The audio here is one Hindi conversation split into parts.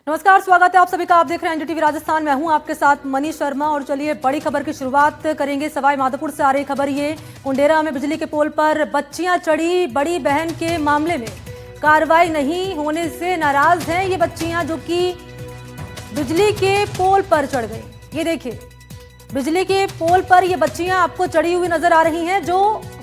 नमस्कार, स्वागत है आप सभी का। आप देख रहे हैं एनडीटीवी राजस्थान। मैं हूं आपके साथ मनीष शर्मा। और चलिए बड़ी खबर की शुरुआत करेंगे। सवाई माधोपुर से आ रही खबर ये, कुंडेरा में बिजली के पोल पर बच्चियां चढ़ी। बड़ी बहन के मामले में कार्रवाई नहीं होने से नाराज हैं ये बच्चियां, जो कि बिजली के पोल पर चढ़ गई। ये देखिए, बिजली के पोल पर ये बच्चियां आपको चढ़ी हुई नजर आ रही हैं। जो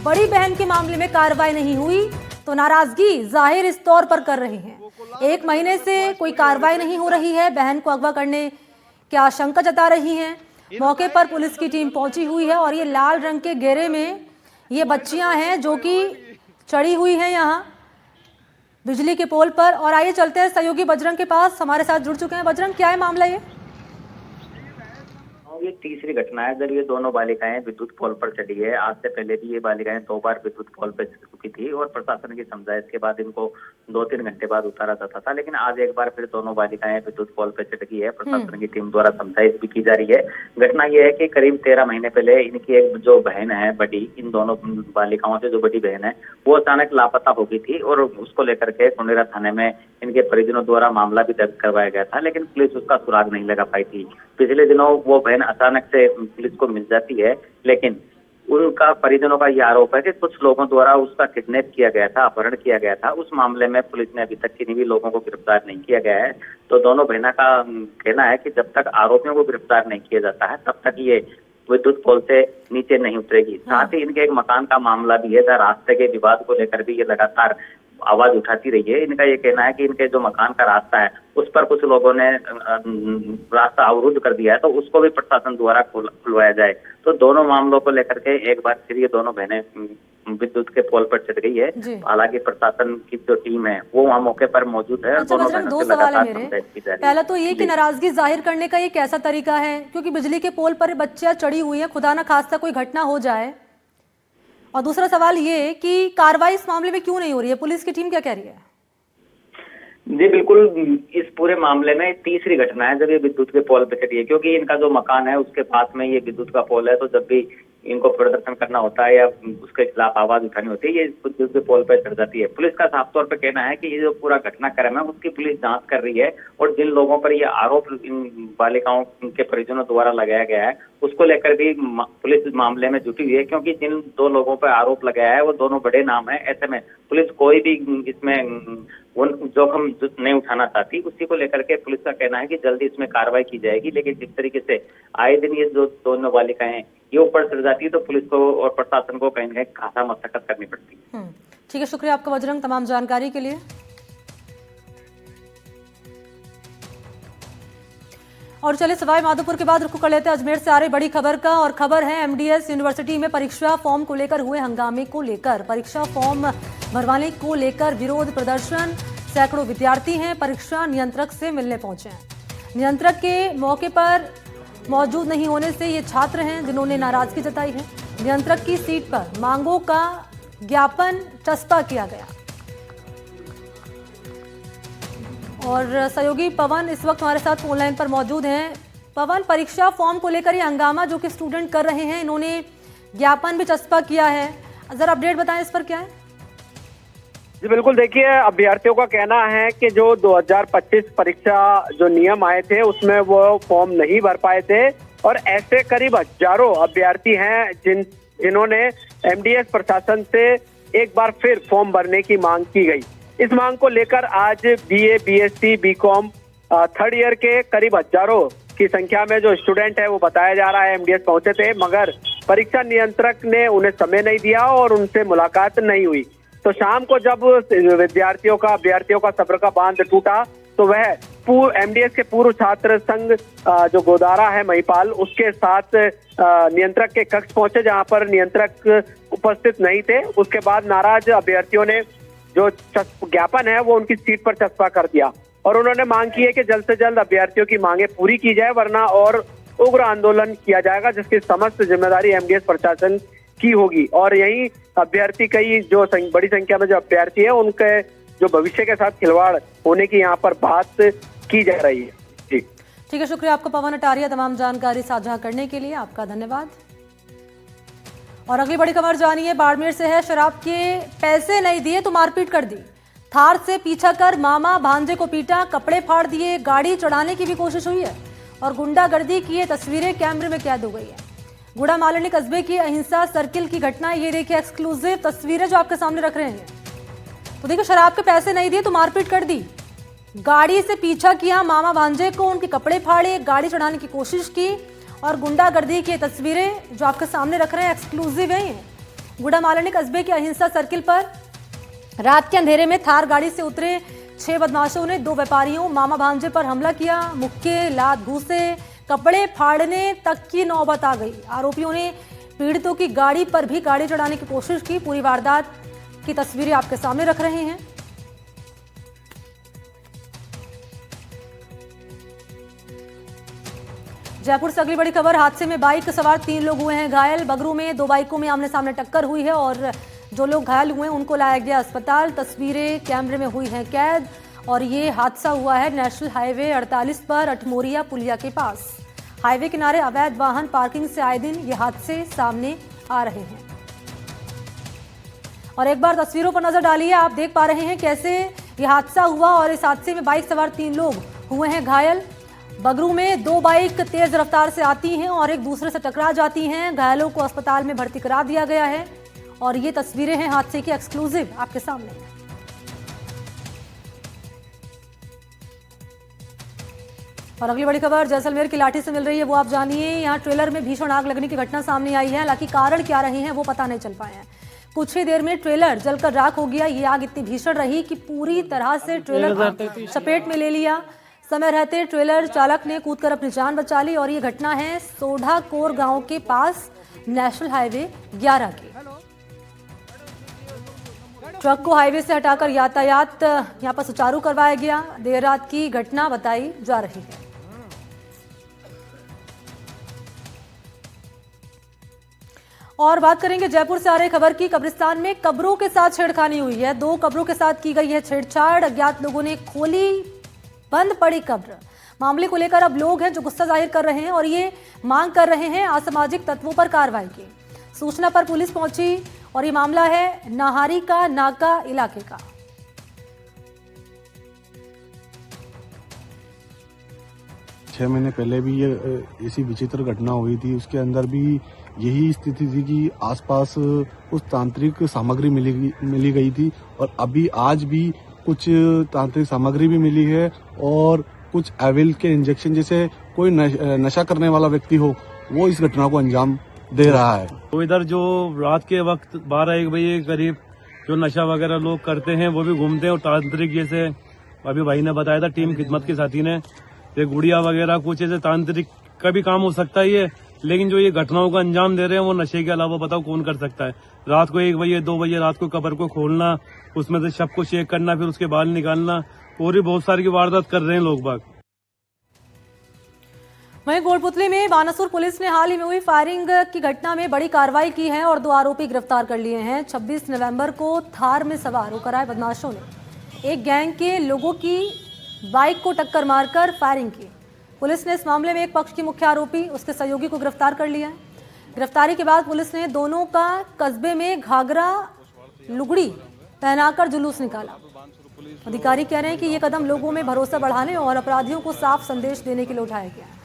बड़ी बहन के मामले में कार्रवाई नहीं हुई तो नाराजगी जाहिर इस तौर पर कर रही हैं। 1 महीने से कोई कार्रवाई नहीं हो रही है। बहन को अगवा करने की आशंका जता रही हैं। मौके पर पुलिस की टीम पहुंची हुई है और ये लाल रंग के घेरे में ये बच्चियां हैं जो कि चढ़ी हुई हैं यहाँ बिजली के पोल पर। और आइए चलते हैं सहयोगी बजरंग के पास, हमारे साथ जुड़ चुके हैं। बजरंग, क्या है मामला ये? ये तीसरी घटना है जब ये दोनों बालिकाएं विद्युत पोल पर चढ़ी है। आज से पहले भी ये बालिकाएं 2 बार विद्युत पोल पर चढ़ चुकी थी और प्रशासन की समझाइश के बाद इनको 2-3 घंटे बाद उतारा जाता था, लेकिन आज एक बार फिर दोनों बालिकाएं विद्युत पोल पर चढ़ गई है। प्रशासन की टीम द्वारा समझाइश भी की जा रही है। घटना यह है कि करीब 13 महीने पहले इनकी एक जो बहन है बड़ी, इन दोनों बालिकाओं से जो बड़ी बहन है वो अचानक लापता हो गई थी और उसको लेकर के कुंडेरा थाने में इनके परिजनों द्वारा मामला भी दर्ज करवाया गया था, लेकिन पुलिस उसका सुराग नहीं लगा पाई थी। पिछले दिनों वो बहन अचानक से पुलिस को मिल जाती है, लेकिन उनका परिजनों का यह आरोप है कि कुछ लोगों द्वारा उसका किडनैप किया गया था, अपहरण किया गया था। उस मामले में पुलिस ने अभी तक किन्हीं भी लोगों को गिरफ्तार नहीं किया गया है। तो दोनों बहना का कहना है कि जब तक आरोपियों को गिरफ्तार नहीं किया जाता है तब तक ये विद्युत पोल से नीचे नहीं उतरेगी। साथ ही इनके एक मकान का मामला भी है जहाँ रास्ते के विवाद को लेकर भी ये लगातार आवाज उठाती रही है। इनका ये कहना है कि इनके जो मकान का रास्ता है उस पर कुछ लोगों ने रास्ता अवरुद्ध कर दिया है, तो उसको भी प्रशासन द्वारा खुलवाया जाए। तो दोनों मामलों को लेकर के एक बार फिर ये दोनों बहनें विद्युत के पोल पर चढ़ गई है। हालांकि प्रशासन की जो टीम है वो वहाँ मौके पर मौजूद है। अच्छा, बजरंग, 2 सवाल है मेरे। पहला तो ये कि नाराजगी जाहिर करने का ये कैसा तरीका है, क्योंकि बिजली के पोल पर बच्चियां चढ़ी हुई है, खुदा ना खास्ता कोई घटना हो जाए। और दूसरा सवाल ये कि कार्रवाई इस मामले में क्यों नहीं हो रही है, पुलिस की टीम क्या कह रही है? जी बिल्कुल, इस पूरे मामले में तीसरी घटना है जब ये विद्युत के पोल पे चढ़ी है, क्योंकि इनका जो मकान है उसके पास में ये विद्युत का पोल है। तो जब भी इनको प्रदर्शन करना होता है या उसके खिलाफ आवाज उठानी होती है, ये विद्युत के पोल पर चढ़ जाती है। पुलिस का साफ तौर पर कहना है कि ये जो पूरा घटनाक्रम है उसकी पुलिस जांच कर रही है और जिन लोगों पर ये आरोप इन बालिकाओं के परिजनों द्वारा लगाया गया है उसको लेकर भी पुलिस मामले में जुटी हुई है, क्योंकि जिन 2 लोगों पर आरोप लगाया है वो दोनों बड़े नाम है। ऐसे में पुलिस कोई भी इसमें जोखिम नहीं उठाना चाहती। उसी को लेकर के पुलिस का कहना है कि जल्दी इसमें कार्रवाई की जाएगी, लेकिन जिस तरीके से आए दिन ये जो दोनों बालिकाएं ये ऊपर चढ़ जाती है तो पुलिस को और प्रशासन को कहीं ना कहीं खासा मशक्कत करनी पड़ती है। ठीक है, शुक्रिया आपका बजरंग तमाम जानकारी के लिए। और चलिए सवाई माधोपुर के बाद रुख कर लेते हैं अजमेर से आ रही बड़ी खबर का। और खबर है एमडीएस यूनिवर्सिटी में परीक्षा फॉर्म को लेकर हुए हंगामे को लेकर। परीक्षा फॉर्म भरवाने को लेकर विरोध प्रदर्शन, सैकड़ों विद्यार्थी हैं परीक्षा नियंत्रक से मिलने पहुंचे हैं। नियंत्रक के मौके पर मौजूद नहीं होने से ये छात्र हैं जिन्होंने नाराजगी जताई है। नियंत्रक की सीट पर मांगों का ज्ञापन चस्पा किया गया। और सहयोगी पवन इस वक्त हमारे साथ फोन लाइन पर मौजूद हैं। पवन, परीक्षा फॉर्म को लेकर ये हंगामा जो कि स्टूडेंट कर रहे हैं, इन्होंने ज्ञापन भी चस्पा किया है, जरा अपडेट बताएं इस पर क्या है? जी बिल्कुल, देखिए अभ्यर्थियों का कहना है कि जो 2025 परीक्षा जो नियम आए थे उसमें वो फॉर्म नहीं भर पाए थे और ऐसे करीब हजारों अभ्यर्थी हैं जिन्होंने एमडीएस प्रशासन से एक बार फिर फॉर्म भरने की मांग की गई। इस मांग को लेकर आज BA, BSc, BCom 3rd year के करीब हजारों की संख्या में जो स्टूडेंट है वो बताया जा रहा है एमडीएस पहुंचे थे, मगर परीक्षा नियंत्रक ने उन्हें समय नहीं दिया और उनसे मुलाकात नहीं हुई। तो शाम को जब अभ्यर्थियों का सब्र का बांध टूटा तो वह एमडीएस के पूर्व छात्र संघ जो गोदारा है महिपाल, उसके साथ नियंत्रक के कक्ष पहुंचे जहां पर नियंत्रक उपस्थित नहीं थे। उसके बाद नाराज अभ्यर्थियों ने जो ज्ञापन है वो उनकी सीट पर चस्पा कर दिया और उन्होंने मांग की है कि जल्द से जल्द अभ्यर्थियों की मांगे पूरी की जाए, वरना और उग्र आंदोलन किया जाएगा जिसकी समस्त जिम्मेदारी एमडीएस प्रशासन की होगी। और यही अभ्यर्थी कई जो बड़ी संख्या में जो अभ्यर्थी है उनके जो भविष्य के साथ खिलवाड़ होने की यहाँ पर बात की जा रही है। जी ठीक है, शुक्रिया आपको पवन अटारिया तमाम जानकारी साझा करने के लिए, आपका धन्यवाद। और अगली बड़ी खबर जानिए बाड़मेर से है। शराब के पैसे नहीं दिए तो मारपीट कर दी। थार से पीछा कर मामा भांजे को पीटा, कपड़े फाड़ दिए, गाड़ी चढ़ाने की भी कोशिश हुई है और गुंडागर्दी की ये तस्वीरें कैमरे में कैद हो गई है। गुड़ा मालनी कस्बे की अहिंसा सर्किल की घटना, ये देखिए एक्सक्लूसिव तस्वीरें जो आपके सामने रख रहे हैं। तो देखिए, शराब के पैसे नहीं दिए तो मारपीट कर दी, गाड़ी से पीछा किया मामा भांजे को, उनके कपड़े फाड़े, गाड़ी चढ़ाने की कोशिश की और गुंडागर्दी की तस्वीरें जो आपके सामने रख रहे हैं एक्सक्लूसिव है। गुड़ा मालनी कस्बे के अहिंसा सर्किल पर रात के अंधेरे में थार गाड़ी से उतरे 6 बदमाशों ने 2 व्यापारियों मामा भांजे पर हमला किया। मुक्के, लात घूसे, कपड़े फाड़ने तक की नौबत आ गई। आरोपियों ने पीड़ितों की गाड़ी पर भी गाड़ी चढ़ाने की कोशिश की। पूरी वारदात की तस्वीरें आपके सामने रख रहे हैं। जयपुर से अगली बड़ी खबर, हादसे में बाइक सवार 3 लोग हुए हैं घायल। बगरू में 2 बाइकों में आमने सामने टक्कर हुई है और जो लोग घायल हुए हैं उनको लाया गया अस्पताल। तस्वीरें कैमरे में हुई हैं कैद और ये हादसा हुआ है नेशनल हाईवे 48 पर अठमोरिया पुलिया के पास। हाईवे किनारे अवैध वाहन पार्किंग से आए दिन ये हादसे सामने आ रहे हैं। और एक बार तस्वीरों पर नजर डालिए, आप देख पा रहे हैं कैसे ये हादसा हुआ और इस हादसे में बाइक सवार 3 लोग हुए हैं घायल। बगरू में 2 बाइक तेज रफ्तार से आती हैं और एक दूसरे से टकरा जाती हैं। घायलों को अस्पताल में भर्ती करा दिया गया है और ये तस्वीरें हैं हादसे की एक्सक्लूसिव आपके सामने। और अगली बड़ी खबर जैसलमेर की लाठी से मिल रही है, वो आप जानिए। यहाँ ट्रेलर में भीषण आग लगने की घटना सामने आई है, हालांकि कारण क्या रहे हैं वो पता नहीं चल पाए हैं। कुछ ही देर में ट्रेलर जलकर राख हो गया। ये आग इतनी भीषण रही कि पूरी तरह से ट्रेलर चपेट में ले लिया। समय रहते ट्रेलर चालक ने कूदकर अपनी जान बचा ली और ये घटना है सोढ़ाकोर गांव के पास नेशनल हाईवे 11 की। ट्रक को हाईवे से हटाकर यातायात यहां पर सुचारू करवाया गया। देर रात की घटना बताई जा रही है। और बात करेंगे जयपुर से आ रही खबर की। कब्रिस्तान में कब्रों के साथ छेड़खानी हुई है। 2 कब्रों के साथ की गई है छेड़छाड़। अज्ञात लोगों ने खोली बंद पड़ी कब्र। मामले को लेकर अब लोग हैं जो गुस्सा जाहिर कर रहे हैं और ये मांग कर रहे हैं असामाजिक तत्वों पर कार्रवाई की। सूचना पर पुलिस पहुंची और ये मामला है नाहारी का नाका इलाके का। छह महीने पहले भी ये ऐसी विचित्र घटना हुई थी। उसके अंदर भी यही स्थिति थी कि आसपास कुछ तांत्रिक सामग्री मिली गई थी और अभी आज भी कुछ तांत्रिक सामग्री भी मिली है और कुछ एविल के इंजेक्शन, जैसे कोई नशा करने वाला व्यक्ति हो वो इस घटना को अंजाम दे रहा है। तो इधर जो रात के वक्त 12-1 बजे करीब जो नशा वगैरह लोग करते हैं वो भी घूमते हैं और तांत्रिक, जैसे अभी भाई ने बताया था टीम खिदमत के साथी ने, ये गुड़िया वगैरह कुछ ऐसे तांत्रिक का भी काम हो सकता है ये, लेकिन जो ये घटनाओं का अंजाम दे रहे हैं वो नशे के अलावा बताओ कौन कर सकता है। रात को 1 बजे 2 बजे रात को कब्र को खोलना, उसमें से शव को चेक करना, फिर उसके बाल निकालना और भी बहुत सारी की वारदात कर रहे हैं लोग बाग। वहीं कोटपुतली में बानासुर पुलिस ने हाल ही में हुई फायरिंग की घटना में बड़ी कार्रवाई की है और 2 आरोपी गिरफ्तार कर लिए हैं। 26 नवंबर को थार में सवार होकर आए बदमाशों ने एक गैंग के लोगों की बाइक को टक्कर मारकर फायरिंग की। पुलिस ने इस मामले में एक पक्ष की मुख्य आरोपी उसके सहयोगी को गिरफ्तार कर लिया है। गिरफ्तारी के बाद पुलिस ने दोनों का कस्बे में घाघरा लुगड़ी पहनाकर जुलूस निकाला। अधिकारी कह रहे हैं कि ये कदम लोगों में भरोसा बढ़ाने और अपराधियों को साफ संदेश देने के लिए उठाया गया है।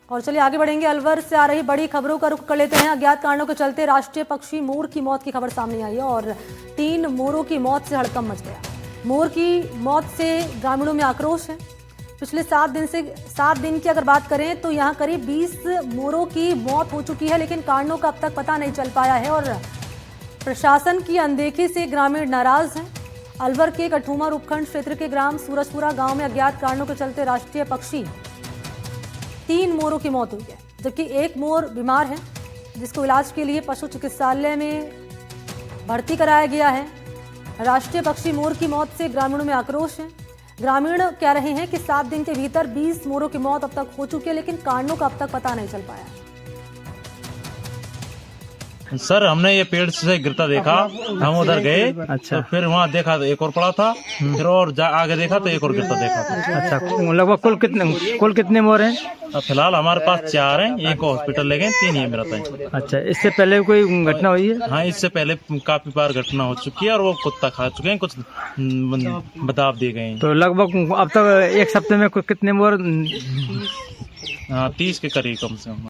और चलिए आगे बढ़ेंगे। अलवर से आ रही बड़ी खबरों का रुख कर लेते हैं। अज्ञात कारणों के चलते राष्ट्रीय पक्षी मोर की मौत की खबर सामने आई है और 3 मोरों की मौत से हड़कंप मच गया। मोर की मौत से ग्रामीणों में आक्रोश है। पिछले 7 दिन की अगर बात करें तो यहाँ करीब 20 मोरों की मौत हो चुकी है, लेकिन कारणों का अब तक पता नहीं चल पाया है और प्रशासन की अनदेखी से ग्रामीण नाराज हैं। अलवर के कठुमा उपखंड क्षेत्र के ग्राम सूरजपुरा गांव में अज्ञात कारणों के चलते राष्ट्रीय पक्षी 3 मोरों की मौत हुई है, जबकि एक मोर बीमार है जिसको इलाज के लिए पशु चिकित्सालय में भर्ती कराया गया है। राष्ट्रीय पक्षी मोर की मौत से ग्रामीणों में आक्रोश है। ग्रामीण कह रहे हैं कि 7 दिन के भीतर 20 मोरों की मौत अब तक हो चुकी है, लेकिन कारणों का अब तक पता नहीं चल पाया। सर हमने ये पेड़ से गिरता देखा, हम उधर गए। अच्छा। तो फिर वहाँ देखा तो एक और पड़ा था, फिर और आगे देखा तो एक और गिरता देखा था। अच्छा, लगभग कुल कितने मोर हैं? अब फिलहाल हमारे पास 4 हैं, एक हॉस्पिटल ले गए, 3 ही मेरा था। अच्छा, इससे पहले कोई घटना हुई है? हाँ, इससे पहले काफी बार घटना हो चुकी है और वो कुत्ता खा चुके हैं, कुछ बता दिए गए हैं। तो लगभग अब तक एक सप्ताह में कितने मोर? 30 के करीब कम से कम।